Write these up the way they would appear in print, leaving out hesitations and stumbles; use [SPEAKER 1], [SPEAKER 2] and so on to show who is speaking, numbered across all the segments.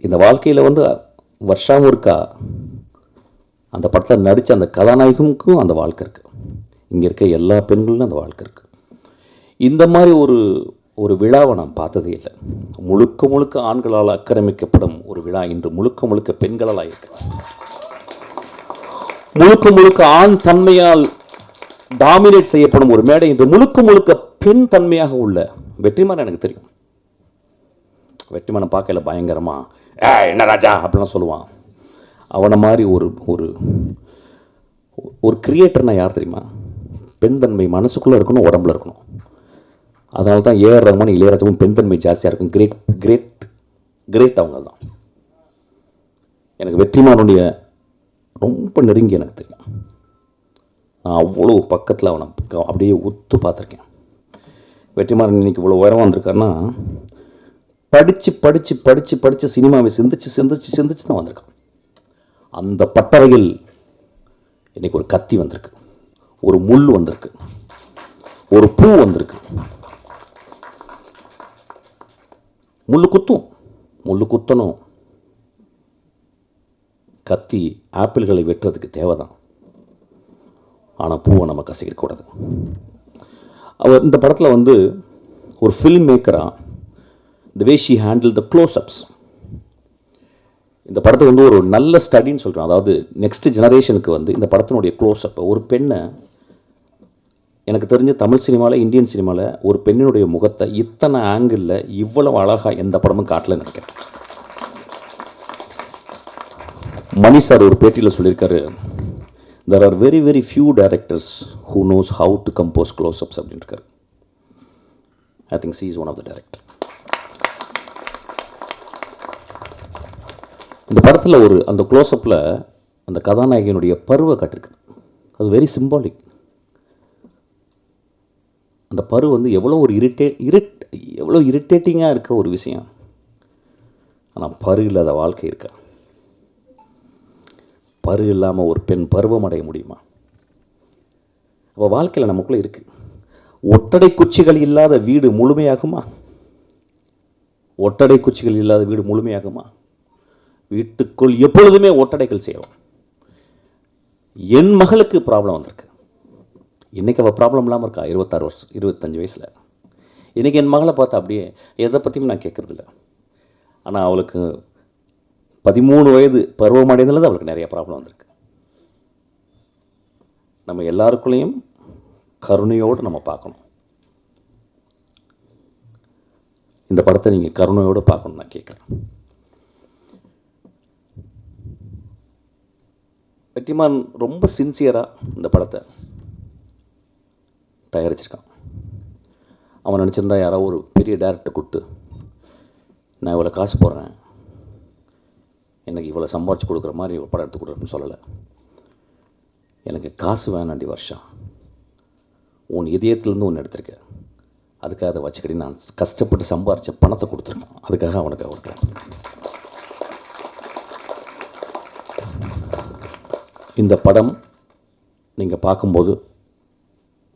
[SPEAKER 1] இந்த வாழ்க்கையில் வந்து வருஷம் ஒருக்கா அந்த படத்தில் நடித்த அந்த கதாநாயகனுக்கும் அந்த வாழ்க்கை இருக்குது. இங்கே இருக்க எல்லா பெண்களும் அந்த வாழ்க்கை இருக்குது. இந்த மாதிரி ஒரு விழாவை நான் பார்த்ததே இல்லை. முழுக்க முழுக்க ஆண்களால் ஆக்கிரமிக்கப்படும் ஒரு விழா இன்று முழுக்க முழுக்க பெண்களால் இருக்கு. முழுக்க முழுக்க ஆண் தன்மையால் டாமினேட் செய்யப்படும் ஒரு மேடை இன்று முழுக்க முழுக்க பெண் தன்மையாக உள்ள வெற்றிமாறன். எனக்கு தெரியும், வெற்றிமாறன் பார்க்கல பயங்கரமா என்ன ராஜா அப்படிலாம் சொல்லுவான். அவனை மாதிரி ஒரு ஒரு ஒரு கிரியேட்டர்னா யார் தெரியுமா? பெண் தன்மை மனசுக்குள்ளே இருக்கணும், உடம்புல இருக்கணும். அதனால தான் ஏஆர் ரஹ்மான், இளையராஜாவும் பெண் தன்மை ஜாஸ்தியாக இருக்கும். கிரேட் கிரேட் கிரேட் அவங்க தான். எனக்கு வெற்றிமாறனுடைய ரொம்ப நெருங்கி எனக்கு தெரியும். நான் அவ்வளோ பக்கத்தில் அவனை அப்படியே ஒத்து பார்த்துருக்கேன். வெற்றிமாறன் இன்னைக்கு இவ்வளோ உயரம் வந்திருக்காருன்னா படித்து படித்து படித்து படித்து சினிமாவை சிந்திச்சு சிந்திச்சு சிந்திச்சு தான் வந்திருக்கான். அந்த பட்டறையில் இன்னைக்கு ஒரு கத்தி வந்திருக்கு, ஒரு முள் வந்திருக்கு, ஒரு பூ வந்திருக்கு. முள்ளு குத்தும், முள்ளு குத்தணும். கத்தி ஆப்பிள்களை வெட்டுறதுக்கு தேவைதான், ஆனால் பூவை நம்ம கசிக்கக்கூடாது. அவர் இந்த படத்தில் வந்து ஒரு ஃபில்ம் மேக்கராக the way she handle the closeups, இந்த படத்தை வந்து ஒரு நல்ல ஸ்டடின்னு சொல்கிறேன். அதாவது நெக்ஸ்ட் ஜெனரேஷனுக்கு வந்து இந்த படத்தினுடைய க்ளோஸ்அப், ஒரு பெண்ணை எனக்கு தெரிஞ்ச தமிழ் சினிமாவில், இந்தியன் சினிமாவில் ஒரு பெண்ணினுடைய முகத்தை இத்தனை ஆங்கிளில் இவ்வளவு அழகாக எந்த படமும் காட்டலன்னு நினைக்கிறேன். மணி சார் ஒரு பேட்டியில் சொல்லியிருக்காரு, there are very very few directors who knows how to compose close-ups அப்படின்னு இருக்காரு. I think she is one of the director. இந்த படத்தில் அந்த க்ளோஸ்அப்பில் அந்த கதாநாயகனுடைய பருவை காட்டிருக்கு. அது வெரி சிம்பாலிக். அந்த பரு வந்து எவ்வளோ ஒரு எவ்வளோ இரிட்டேட்டிங்காக இருக்க ஒரு விஷயம். ஆனால் பரு இல்லாத வாழ்க்கை இருக்கா? பரு இல்லாமல் ஒரு பெண் பருவம் அடைய முடியுமா? அப்போ வாழ்க்கையில் நமக்குள்ளே இருக்குது. ஒட்டடை குச்சிகள் இல்லாத வீடு முழுமையாகுமா? ஒட்டடை குச்சிகள் இல்லாத வீடு முழுமையாகுமா? வீட்டுக்குள் எப்பொழுதுமே ஒட்டடைகள் செய்வோம். என் மகளுக்கு ப்ராப்ளம் வந்திருக்கு. இன்றைக்கி அவள் ப்ராப்ளம் இல்லாமல் இருக்கா, 26 வருஷம் 25 வயசில். இன்றைக்கி என் மகளை பார்த்தா அப்படியே எதை பற்றியும் நான் கேட்குறதில்ல. ஆனால் அவளுக்கு 13 வயது பருவமடைந்தது அவளுக்கு நிறைய ப்ராப்ளம் வந்திருக்கு. நம்ம எல்லாருக்குள்ளேயும் கருணையோடு நம்ம பார்க்கணும். இந்த படத்தை நீங்கள் கருணையோடு பார்க்கணும் நான் கேட்குறேன். வெற்றிமாறன் ரொம்ப சின்சியராக இந்த படத்தை தயாரிச்சிருக்கான். அவன் நினச்சிருந்தா யாரோ ஒரு பெரிய டேரக்டர் கொடுத்து நான் இவ்வளோ காசு போடுறேன், எனக்கு இவ்வளோ சம்பாதிச்சு கொடுக்குற மாதிரி ஒரு படம் எடுத்து கொடுக்குறேன்னு சொல்லலை. எனக்கு காசு வேணாண்டி வருஷம், உன் இதயத்துலேருந்து ஒன்று எடுத்திருக்கேன், அதுக்காக அதை வச்சுக்கடி நான் கஷ்டப்பட்டு சம்பாரித்த பணத்தை கொடுத்துருக்கேன், அதுக்காக அவனுக்கு கொடுக்குறேன். இந்த படம் நீங்கள் பார்க்கும்போது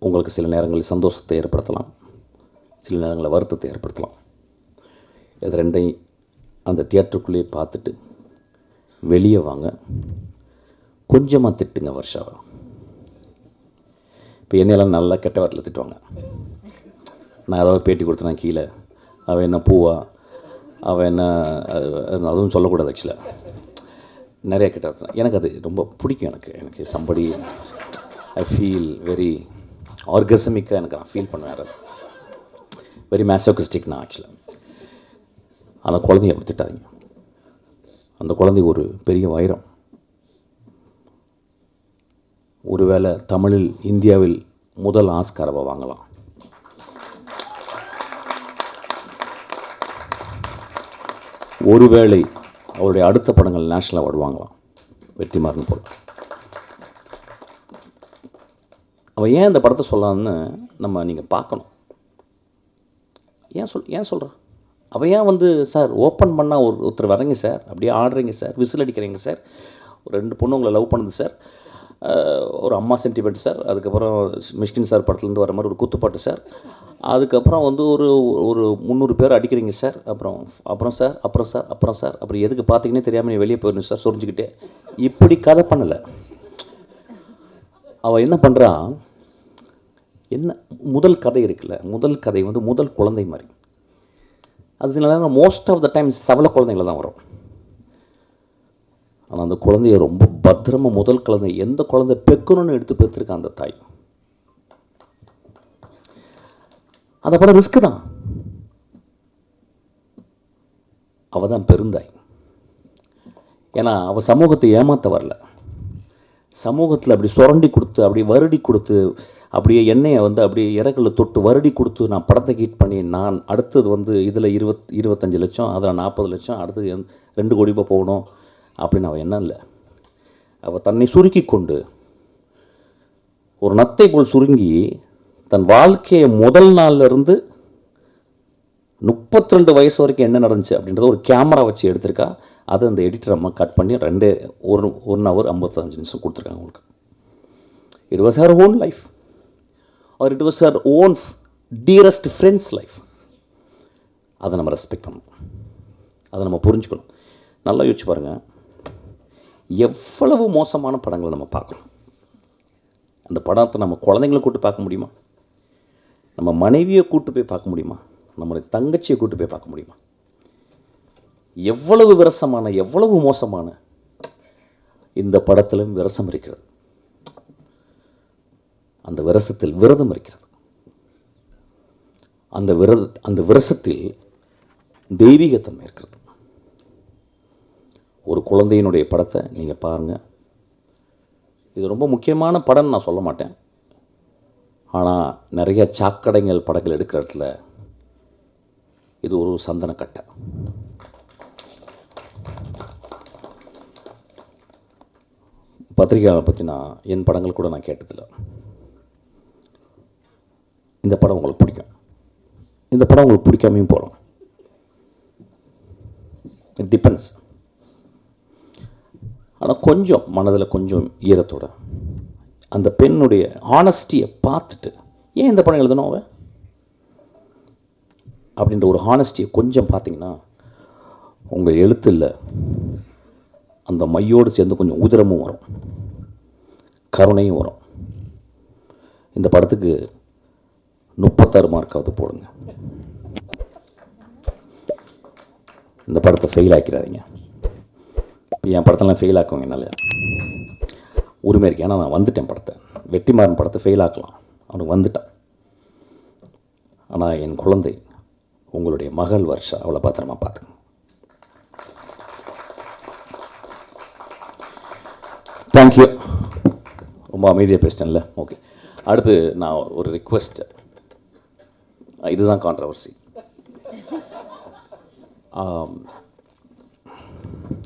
[SPEAKER 1] உங்களுக்கு சில நேரங்களில் சந்தோஷத்தை ஏற்படுத்தலாம், சில நேரங்களில் வருத்தத்தை ஏற்படுத்தலாம். இது ரெண்டையும் அந்த தியேட்டருக்குள்ளேயே பார்த்துட்டு வெளியே வாங்க. கொஞ்சமாக திட்டுங்க வருஷாவை. இப்போ என்னெல்லாம் நல்லா கெட்ட வார்த்தையில் திட்டுவாங்க. நான் ஏதாவது பேட்டி கொடுத்தேன் கீழே, அவன் என்ன பூவா, அவன் என்ன, அதுவும் சொல்லக்கூடாது. ஆக்சுவலாக நிறைய கெட்ட வார்த்தை எனக்கு அது ரொம்ப பிடிக்கும். எனக்கு சம்படி ஐ ஃபீல் வெரி ஆர்கசமிக்காக எனக்கு நான் ஃபீல் பண்ணுவேன். வெரி மேசோகிஸ்டிக் நான் ஆக்சுவலாக. அந்த குழந்தைய அப்படி திட்டாதீங்க. அந்த குழந்தை ஒரு பெரிய வைரம். ஒருவேளை தமிழில் இந்தியாவில் முதல் ஆஸ்காரவை வாங்கலாம். ஒருவேளை அவருடைய அடுத்த படங்கள் நேஷ்னல் அவார்டு வாங்கலாம், வெற்றிமாறன் போல். அவன் ஏன் இந்த படத்தை சொல்லலான்னு நீங்கள் பார்க்கணும். ஏன் சொல்கிறான் அவன்? ஏன் வந்து சார் ஓப்பன் பண்ணால் ஒருத்தர் வரீங்க சார், அப்படியே ஆடுறீங்க சார், விசில் அடிக்கிறீங்க சார், ஒரு 2 பொண்ணு உங்களை லவ் பண்ணுது சார், ஒரு அம்மா சென்டிமெண்ட் சார், அதுக்கப்புறம் மிஷ்கின் சார் படத்துலேருந்து வர மாதிரி ஒரு குத்துப்பாட்டு சார், அதுக்கப்புறம் வந்து ஒரு ஒரு 300 பேர் அடிக்கிறீங்க சார். அப்புறம் சார் அப்புறம் எதுக்கு பார்த்தீங்கன்னே தெரியாமல் நீ வெளியே போயிடணும் சார் சொரிஞ்சுக்கிட்டே. இப்படி கதை பண்ணலை. அவள் என்ன பண்ணுறான், என்ன முதல் கதை இருக்குல்ல, முதல் கதை வந்து முதல் குழந்தை மாதிரி. அது சில நேரம் மோஸ்ட் ஆஃப் த டைம் சவல குழந்தைங்கள தான் வரும். ஆனால் அந்த குழந்தைய ரொம்ப பத்திரமாக முதல் குழந்தை எந்த குழந்தை பெக்கணும்னு எடுத்து பெற்றிருக்கான் அந்த தாய். அந்த படம் ரிஸ்க் தான். அவள் தான் பெருந்தாய். ஏன்னா அவள் சமூகத்தை ஏமாற்ற வரல. சமூகத்தில் அப்படி சுரண்டி கொடுத்து அப்படி வருடி கொடுத்து அப்படியே எண்ணெயை வந்து அப்படியே இறகுல தொட்டு வருடி கொடுத்து நான் படத்தை ஹிட் பண்ணி நான் அடுத்தது வந்து இதில் 25 லட்சம், அதில் 40 லட்சம், அடுத்தது 2 கோடி ரூபாய் போகணும் அப்படின்னு அவள் எண்ணம் இல்லை. அவள் தன்னை சுருக்கி கொண்டு ஒரு நத்தை போல் சுருங்கி தன் வாழ்க்கையை முதல் நாள்லேருந்து 32 வயசு வரைக்கும் என்ன நடந்துச்சு அப்படின்றத ஒரு கேமரா வச்சு எடுத்திருக்கா. அதை அந்த எடிட்டர் அம்மா கட் பண்ணி 1 ஹவர் 55 நிமிஷம் கொடுத்துருக்காங்க உங்களுக்கு. It was her own life R it was her own dearest friends life. அதை நம்ம ரெஸ்பெக்ட் பண்ணணும், அதை நம்ம புரிஞ்சுக்கணும். நல்லா யோசிச்சு பாருங்கள், எவ்வளவு மோசமான படங்களை நம்ம பார்க்குறோம். அந்த படத்தை நம்ம குழந்தைங்களை கூட்டு பார்க்க முடியுமா? நம்ம மனைவியை கூட்டு போய் பார்க்க முடியுமா? நம்மளுடைய தங்கச்சியை கூட்டு போய் பார்க்க முடியுமா? எவ்வளவு விரசமான எவ்வளவு மோசமான இந்த படத்திலும் விரசம் இருக்கிறது. அந்த விரசத்தில் விரதம் இருக்கிறது. அந்த விரசத்தில் தெய்வீகத்தன்மை இருக்கிறது. ஒரு குழந்தையினுடைய படத்தை நீங்கள் பாருங்கள். இது ரொம்ப முக்கியமான படம்னு நான் சொல்ல மாட்டேன். ஆனால் நிறைய சாக்கடைகள் படங்கள் எடுக்கிற இடத்துல இது ஒரு சந்தனக்கட்டை. பத்திரிகையாளரை பற்றி என் படங்கள் கூட நான் கேட்டதில்லை. இந்த படம் உங்களுக்கு பிடிக்கும், இந்த படம் உங்களுக்கு பிடிக்காமையும் போகலாம். It depends. ஆனால் கொஞ்சம் மனதில் கொஞ்சம் ஈரத்தோட அந்த பெண்ணுடைய ஹானஸ்டியை பார்த்துட்டு ஏன் இந்த படம் எழுதணும் அவன் அப்படின்ற ஒரு ஹானஸ்டியை கொஞ்சம் பார்த்தீங்கன்னா உங்கள் எழுத்தில் அந்த மையோடு சேர்ந்து கொஞ்சம் உதிரமும் வரும், கருணையும் வரும். இந்த படத்துக்கு 36 மார்க்காவது போடுங்க. இந்த படத்தை ஃபெயில் ஆக்கிறாதீங்க. என் படத்தெல்லாம் ஃபெயில் ஆக்குவாங்க, என்னால் உரிமை இருக்கு. ஏன்னா நான் வந்துட்டேன். படத்தை வெற்றிமாறன் படத்தை ஃபெயில் ஆக்கலாம், அவனுக்கு வந்துட்டான். ஆனால் என் குழந்தை உங்களுடைய மகள் வர்ஷா, அவளை பத்திரமா பார்த்துங்க. தேங்க்யூ. ரொம்ப அமைதியாக பேசிட்டேன்ல. ஓகே, அடுத்து நான் ஒரு ரிக்வெஸ்ட். இதுதான் கான்ட்ரவர்சி.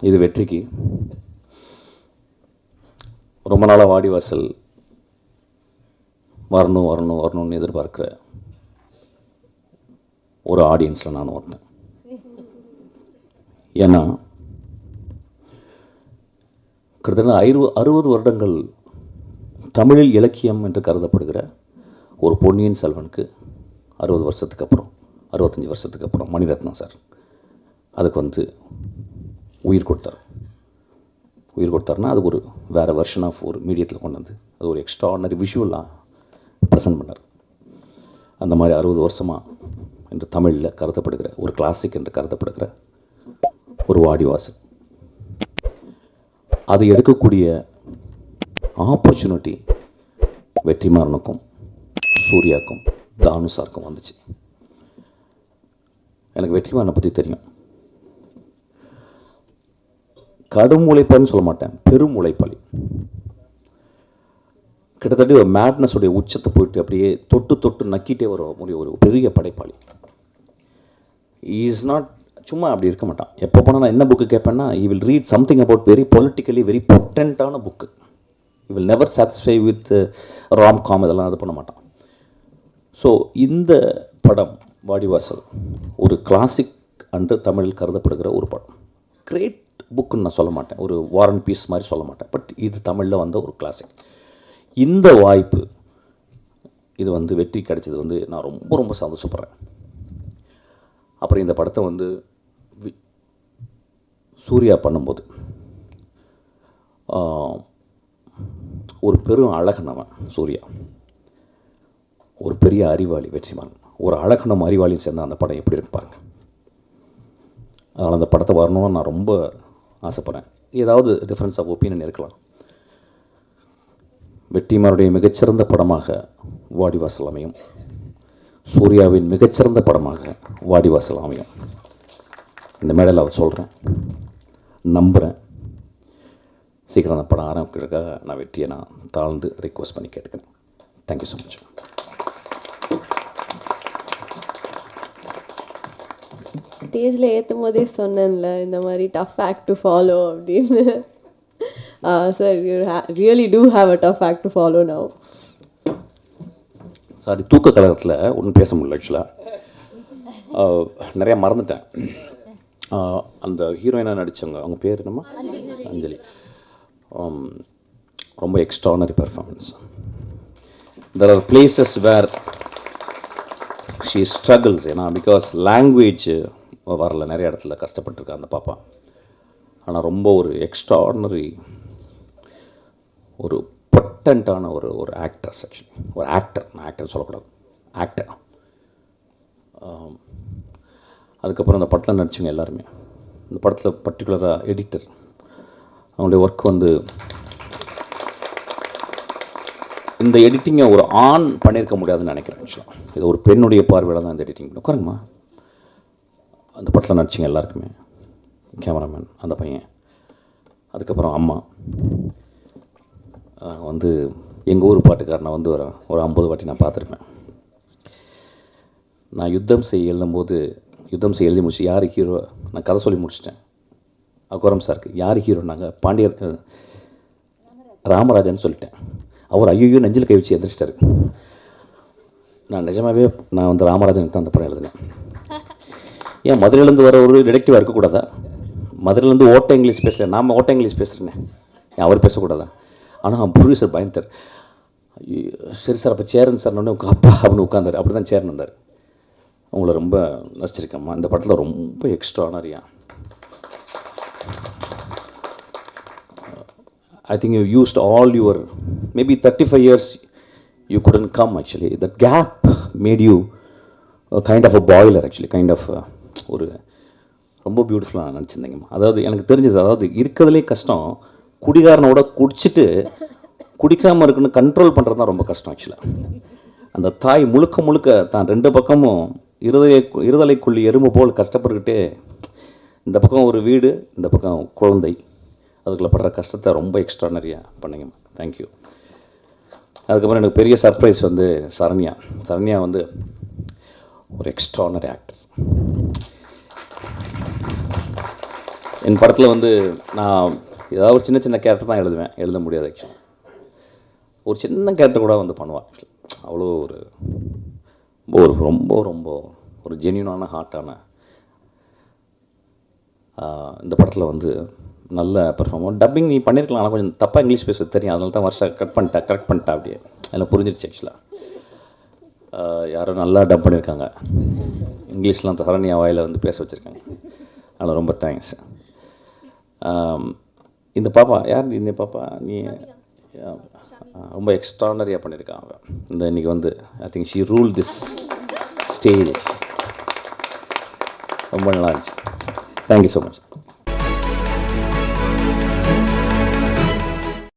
[SPEAKER 1] இது வெற்றிக்கு ரொம்ப நாளாக வாடிவாசல் வரணும்னு எதிர்பார்க்குற ஒரு ஆடியன்ஸில் நானும் வந்தேன். ஏன்னா கிட்டத்தட்ட 60 வருடங்கள் தமிழில் இலக்கியம் என்று கருதப்படுகிற ஒரு பொன்னியின் செல்வனுக்கு 60 வருஷத்துக்கு அப்புறம் 65 வருஷத்துக்கு அப்புறம் மணிரத்னம் சார் அதுக்கு உயிர் கொடுத்தாருன்னா அது ஒரு வேறு வெர்ஷன் ஆஃப் ஒரு மீடியத்தில் கொண்டு வந்து அது ஒரு எக்ஸ்ட்ரானரி விஷுவலாக ப்ரெசென்ட் பண்ணார். அந்த மாதிரி 60 வருஷமாக என்று தமிழில் கருதப்படுகிற ஒரு கிளாசிக் என்று கருதப்படுகிற ஒரு வாடிவாசல், அது எடுக்கக்கூடிய ஆப்பர்ச்சுனிட்டி வெற்றிமாறனுக்கும் சூர்யாவுக்கும் தானுசாருக்கும் வந்துச்சு. எனக்கு வெற்றிமாறனை பற்றி தெரியும். கடும் உழைப்பான்னு சொல்ல மாட்டேன், பெரும் உழைப்பாளி. கிட்டத்தட்ட ஒரு மேட்னஸுடைய உச்சத்தை போயிட்டு அப்படியே தொட்டு நக்கிட்டே வர முடியும் ஒரு பெரிய படைப்பாளி. இஸ் நாட் சும்மா அப்படி இருக்க மாட்டான். எப்போ போனால் நான் என்ன புக்கு கேட்பேன்னா, I will read something about very politically very பொட்டன்ட்டான book. I will never satisfy with romcom, இதெல்லாம் இது பண்ண மாட்டான். ஸோ இந்த படம் வாடிவாசல் ஒரு கிளாசிக் அன்று தமிழில் கருதப்படுகிற ஒரு படம். கிரேட் புக்குன்னு நான் சொல்ல மாட்டேன், ஒரு வார் அண்ட் பீஸ் மாதிரி சொல்ல மாட்டேன். பட் இது தமிழில் வந்த ஒரு கிளாசிக். இந்த வாய்ப்பு இது வந்து வெற்றி கிடைச்சது வந்து நான் ரொம்ப ரொம்ப சந்தோஷப்படுறேன். அப்புறம் இந்த படத்தை வந்து சூர்யா பண்ணும்போது ஒரு பெரும் அழகனவன் சூர்யா, ஒரு பெரிய அறிவாளி வெற்றிமாறன், ஒரு அழகனும் அறிவாளியும் சேர்ந்த அந்த படம் எப்படி இருக்கு பாருங்க. அதனால் அந்த படத்தை வரணும்னு நான் ரொம்ப ஆசைப்பட்றேன். ஏதாவது டிஃப்ரென்ஸ் ஆஃப் ஒப்பீனியன் இருக்கலாம். வெற்றிமாறனுடைய மிகச்சிறந்த படமாக வாடிவாசல் அமையும், சூர்யாவின் மிகச்சிறந்த படமாக வாடிவாசல் அமையும். இந்த மேடையில் அவர் சொல்கிறேன், நம்புகிறேன். சீக்கிரம் அந்த படம் ஆரம்பிக்கிறதுக்காக நான் வெற்றியை நான் தாழ்ந்து ரிக்வஸ்ட் பண்ணி கேட்டுக்கிறேன். Thank you so much.
[SPEAKER 2] ஸ்டேஜில் ஏற்றும் போதே சொன்னேன்ல இந்த மாதிரி டஃப் ஆக்ட் டு ஃபாலோ அப்படின்னு. Sir you really do have a tough act to follow now.
[SPEAKER 1] Sorry, தூக்க கழகத்தில் ஒன்றும் பேச முடியல. ஆக்சுவலாக நிறையா மறந்துட்டேன். அந்த ஹீரோயினாக நடித்தவங்க, அவங்க பேர் என்னம்மா? அஞ்சலி. ரொம்ப extraordinary performance. There are places where she struggles. ஏன்னா பிகாஸ் லாங்குவேஜ் வரல, நிறைய இடத்துல கஷ்டப்பட்டுருக்கா அந்த பாப்பா. ஆனால் ரொம்ப ஒரு எக்ஸ்ட்ரானரி, ஒரு பொட்டண்ட்டான ஒரு ஆக்டர்ஸ். ஆக்சுவலி ஒரு ஆக்டர், நான் ஆக்டர் சொல்லக்கூடாது, ஆக்டர். அதுக்கப்புறம் அந்த படத்தில் நடித்தவங்க எல்லாருமே, இந்த படத்தில் பர்டிகுலராக எடிட்டர், அவங்களுடைய ஒர்க் வந்து இந்த எடிட்டிங்கை ஒரு ஆண் பண்ணியிருக்க முடியாதுன்னு நினைக்கிறேன். ஆக்சுவலாக இது ஒரு பெண்ணுடைய பார்வையில் தான் இந்த எடிட்டிங். உட்காருங்கம்மா. அந்த படத்தில் நடிச்சிங்க எல்லாருக்குமே, கேமராமேன் அந்த பையன், அதுக்கப்புறம் அம்மா வந்து எங்கள் ஊர் பாட்டுக்காரனை வந்து ஒரு 50 வாட்டி நான் பார்த்துருப்பேன். நான் யுத்தம் செய்ய எழுதி முடிச்சு யார் ஹீரோ, நான் கதை சொல்லி முடிச்சிட்டேன். அக்கோரம் சாருக்கு யார் ஹீரோனாங்க, பாண்டியர் ராமராஜன் சொல்லிட்டேன். அவர் ஐயோ நெஞ்சில் கை வச்சு எதிர்ச்சிட்டாரு. நான் நிஜமாகவே நான் வந்து ராமராஜனுக்கு தான் அந்த படம் எழுதினேன். ஏன் மதுரையிலேருந்து வர ஒரு டிடெக்டிவாக இருக்கக்கூடாதா? மதுரையிலேருந்து ஓட்ட இங்கிலீஷ் பேசுகிறேன், நாம் ஓட்ட இங்கிலீஷ் பேசுகிறேனே, ஏன் அவர் பேசக்கூடாதா? ஆனால் ப்ரொடியூசர் பயந்தார். சரி சார், அப்போ சேரன் சார் உங்கள் அப்பா அப்படின்னு உட்காந்தார். அப்படி தான் சேரன் வந்தார். உங்களை ரொம்ப நடிச்சிருக்கேம்மா, இந்த படத்தில் ரொம்ப எக்ஸ்ட்ரானரியா. I think you used all your, maybe 35 years you couldn't come actually. That gap made you a kind of a boiler actually, kind of ஒரு ரொம்ப பியூட்டிஃபுல்லாக நினச்சிருந்தீங்கம்மா. அதாவது எனக்கு தெரிஞ்சது, அதாவது இருக்கிறதுலே கஷ்டம் குடிகாரனோட குடிச்சிட்டு குடிக்காமல் இருக்குன்னு கண்ட்ரோல் பண்ணுறது தான் ரொம்ப கஷ்டம் ஆக்சுவலாக. அந்த தாய் முழுக்க தான் 2 பக்கமும் இருதலைக்குள்ளி எறும்பு போல் கஷ்டப்பட்டுக்கிட்டே, இந்த பக்கம் ஒரு வீடு, இந்த பக்கம் குழந்தை, அதுக்குள்ளே படுற கஷ்டத்தை ரொம்ப எக்ஸ்ட்ரானரியாக பண்ணிங்கம்மா. தேங்க்யூ. அதுக்கப்புறம் எனக்கு பெரிய சர்ப்ரைஸ் வந்து சரண்யா வந்து ஒரு எக்ஸ்ட்ரானரி ஆக்டர்ஸ். என் படத்தில் வந்து நான் ஏதாவது ஒரு சின்ன கேரக்டர் தான் எழுத முடியாது ஆக்சுவலாக. ஒரு சின்ன கேரக்டர் கூட வந்து பண்ணுவாள். அவ்வளோ ஒரு ரொம்ப ரொம்ப ஒரு ஜென்யூனான ஹார்ட்டான இந்த படத்தில் வந்து நல்ல பெர்ஃபார்மன்ஸ். டப்பிங் நீ பண்ணியிருக்கலாம், ஆனால் கொஞ்சம் தப்பாக இங்கிலீஷ் பேச தெரியும், அதனால தான் வருஷம் கரெக்ட் பண்ணிட்டா அப்படியே. அதில் புரிஞ்சிருச்சு ஆக்சுவலாக. யாரும் நல்லா டப் பண்ணியிருக்காங்க, இங்கிலீஷ்லாம் சரண்யா வாயில் வந்து பேச வச்சுருக்காங்க. அதனால் ரொம்ப தேங்க்ஸ். இந்த பாப்பா யார்? இந்த பாப்பா நீ ரொம்ப எக்ஸ்ட்ரானரியாக பண்ணியிருக்காங்க. இந்த இன்றைக்கி வந்து I think she rule this stage. ரொம்ப நல்லா இருந்துச்சு. Thank you so much.